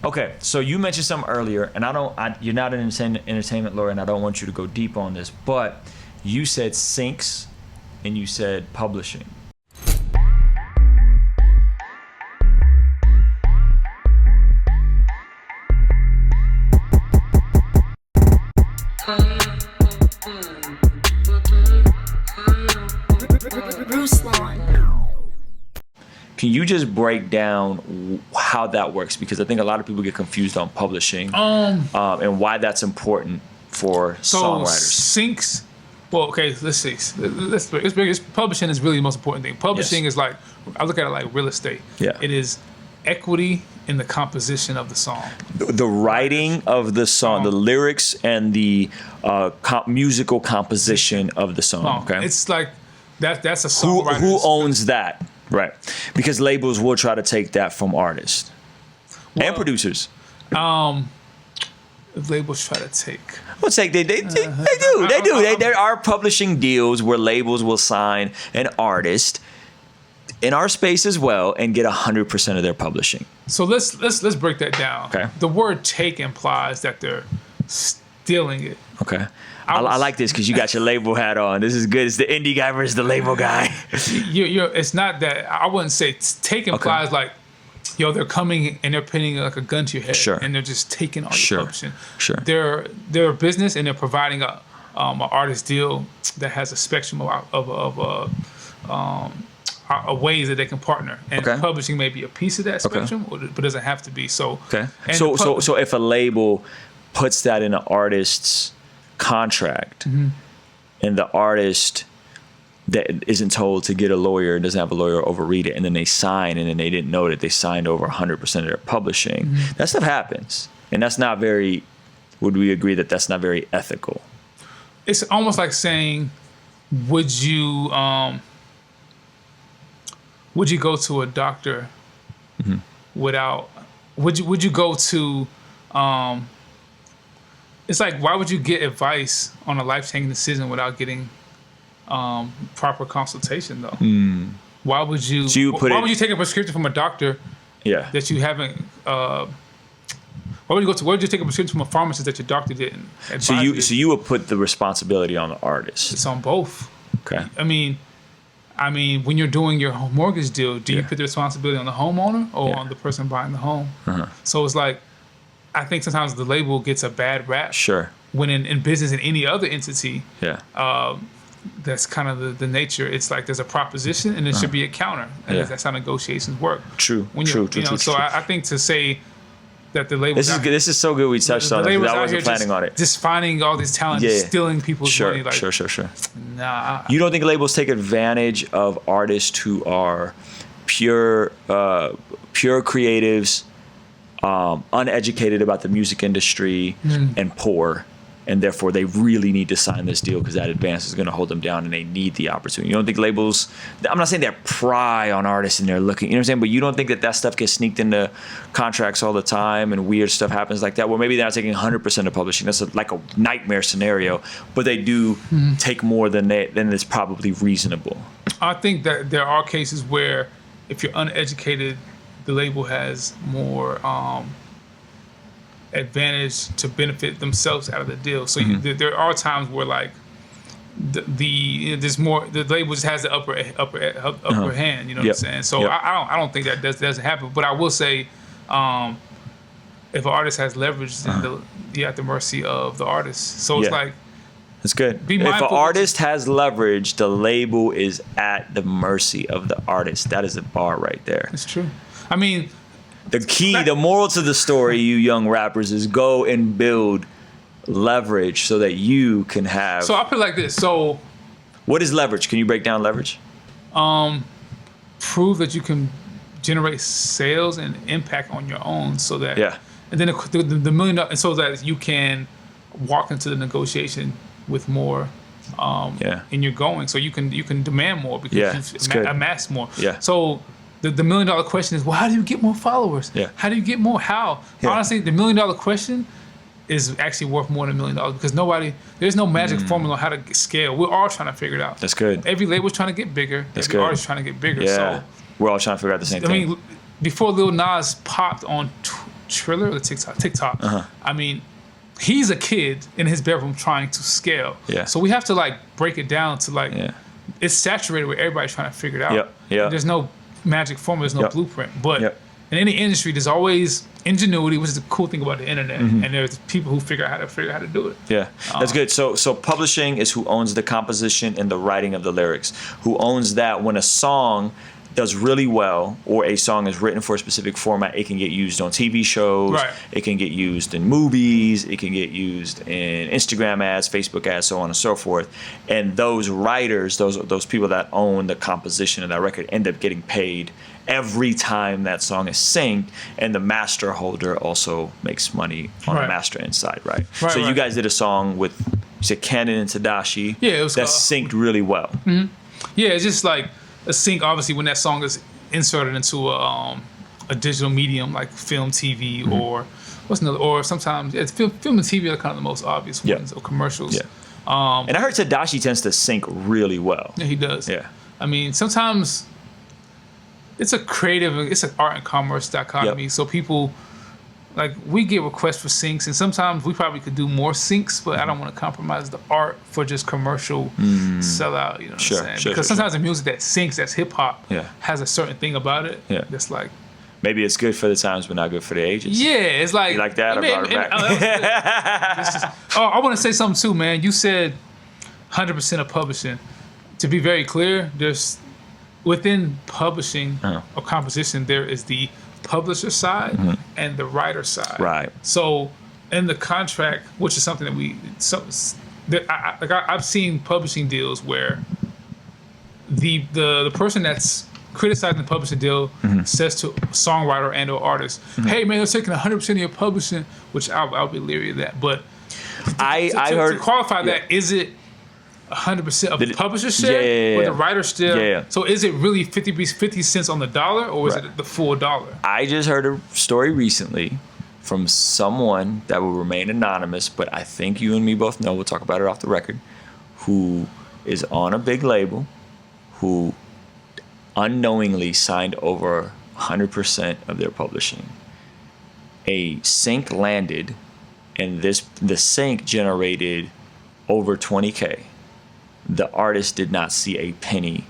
Okay, so you mentioned something earlier, and you're not an entertainment lawyer, and I don't want you to go deep on this, but you said syncs and you said publishing. Ruslan. Can you just break down how that works? Because I think a lot of people get confused on publishing and why that's important for songwriters. Syncs. Well, okay, let's see. Publishing is really the most important thing. Publishing is like, I look at it like real estate. Yeah. It is equity in the composition of the song. The writing of the song, the lyrics, and the musical composition of the song. Okay. It's like that's a songwriter. Who owns that? Right. Because labels will try to take that from artists and producers. Labels try to take. Well, they do. There are publishing deals where labels will sign an artist in our space as well and get 100% of their publishing. So let's break that down. Okay. The word "take" implies that they're stealing it. Okay. I like this because you got your label hat on. This is good. It's the indie guy versus the label guy. It's not that. I wouldn't say take implies like, they're coming and they're pinning like a gun to your head, and they're just taking all your publishing. Sure. They're a business and they're providing an artist deal that has a spectrum of ways that they can partner, and publishing may be a piece of that spectrum, but doesn't have to be. So so if a label puts that in an artist's contract, and the artist that isn't told to get a lawyer, doesn't have a lawyer overread it, and then they sign, and then they didn't know that they signed over 100% of their publishing. That stuff happens, and that's not very. Would we agree that that's not very ethical? It's almost like saying, would you go to a doctor without? Would you go to? It's like, why would you get advice on a life-changing decision without getting proper consultation, though? Why would you? So why would you take a prescription from a doctor? That you haven't. Why would you take a prescription from a pharmacist that your doctor didn't advise? So you would put the responsibility on the artist. It's on both. Okay. I mean, when you're doing your mortgage deal, do you put the responsibility on the homeowner or on the person buying the home? So it's like, I think sometimes the label gets a bad rap. Sure. When in business and any other entity, that's kind of the nature. It's like there's a proposition and there should be a counter, and that's how negotiations work. True. So I think to say that the label. This is so good. We touched on it. I wasn't planning on it. Just finding all these talent, stealing people's money. Like, Sure. Nah. You don't think labels take advantage of artists who are pure creatives, uneducated about the music industry, and poor, and therefore they really need to sign this deal because that advance is going to hold them down and they need the opportunity? You don't think labels, I'm not saying they're pry on artists and they're looking, you know what I'm saying, but you don't think that stuff gets sneaked into contracts all the time and weird stuff happens like that? Well, maybe they're not taking 100% of publishing. That's like a nightmare scenario, but they do take more than is probably reasonable. I think that there are cases where if you're uneducated, the label has more advantage to benefit themselves out of the deal. So there are times where like there's more. The label just has the upper hand. You know what I'm saying? So I don't think that doesn't happen. But I will say, if an artist has leverage, then you're at the mercy of the artist. So it's like. That's good. If an artist has leverage, the label is at the mercy of the artist. That is a bar right there. It's true. I mean, the moral to the story, you young rappers, is go and build leverage so that you can have. So I put it like this. So, what is leverage? Can you break down leverage? Prove that you can generate sales and impact on your own, so that and then the $1 million, so that you can walk into the negotiation with more in your going, so you can demand more because you've amassed more. So the $1 million question is, well, how do you get more followers? How do you get more? How? Honestly, the $1 million question is actually worth more than $1 million because there's no magic formula on how to scale. We're all trying to figure it out. That's good. Every label's trying to get bigger. Every artist's trying to get bigger. So we're all trying to figure out the same thing. I mean, before Lil Nas popped on Triller or the TikTok. I mean, he's a kid in his bedroom trying to scale. Yeah. So we have to like break it down to like it's saturated where everybody's trying to figure it out. There's no magic formula, there's no blueprint. But in any industry, there's always ingenuity, which is the cool thing about the internet. And there's people who figure out how to do it. Yeah, that's good. So publishing is who owns the composition and the writing of the lyrics. Who owns that when a song does really well, or a song is written for a specific format, it can get used on TV shows, it can get used in movies, it can get used in Instagram ads, Facebook ads, so on and so forth. And those writers, those people that own the composition of that record end up getting paid every time that song is synced, and the master holder also makes money on the master inside, right? So you guys did a song with, you said Canon and Tadashi, it was that synced really well. Yeah, it's just like a sync, obviously, when that song is inserted into a digital medium like film, TV, or what's another? Or sometimes it's film and TV are kind of the most obvious ones, or commercials. And I heard Tadashi tends to sync really well. Yeah, he does. Yeah. I mean, sometimes it's an art and commerce dichotomy. So people, like, we get requests for syncs, and sometimes we probably could do more syncs, but I don't want to compromise the art for just commercial sellout. You know what I'm saying? Because sometimes the music that syncs, that's hip hop, has a certain thing about it. That's like, maybe it's good for the times, but not good for the ages. Yeah, it's like, you like that. I want to say something too, man. You said 100% of publishing. To be very clear, there's within publishing or composition, there is the publisher side and the writer side. Right. So in the contract, which is something that I've seen publishing deals where the person that's criticizing the publishing deal says to songwriter and or artist, "Hey man, they're taking 100% of your publishing," which I'll be leery of that. But I heard to qualify that, is it 100% of the publisher share, or the writer share? So is it really 50 cents on the dollar, or is it the full dollar? I just heard a story recently from someone that will remain anonymous, but I think you and me both know, we'll talk about it off the record, who is on a big label, who unknowingly signed over 100% of their publishing. A sync landed, and the sync generated over 20K. The artist did not see a penny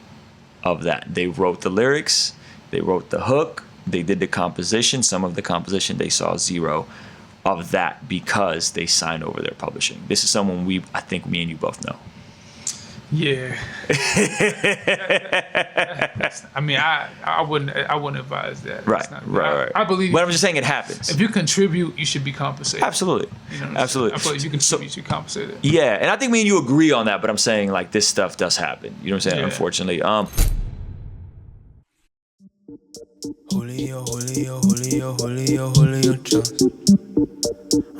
of that. They wrote the lyrics, they wrote the hook, they did the composition. Some of the composition, they saw zero of that because they signed over their publishing. This is someone I think me and you both know. Yeah. I mean, I wouldn't advise that. Right. I believe. But I'm just saying it happens. If you contribute, you should be compensated. Absolutely. You know Absolutely. I feel like if you contribute, you should be compensated. Yeah, and I think me and you agree on that. But I'm saying like this stuff does happen. You know what I'm saying? Unfortunately. Julio Jones.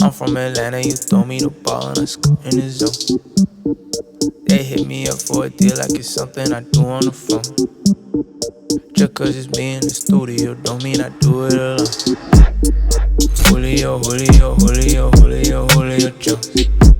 I'm from Atlanta, you throw me the ball and I score in the zone. They hit me up for a deal like it's something I do on the phone. Just cause it's me in the studio don't mean I do it alone. Julio Jones.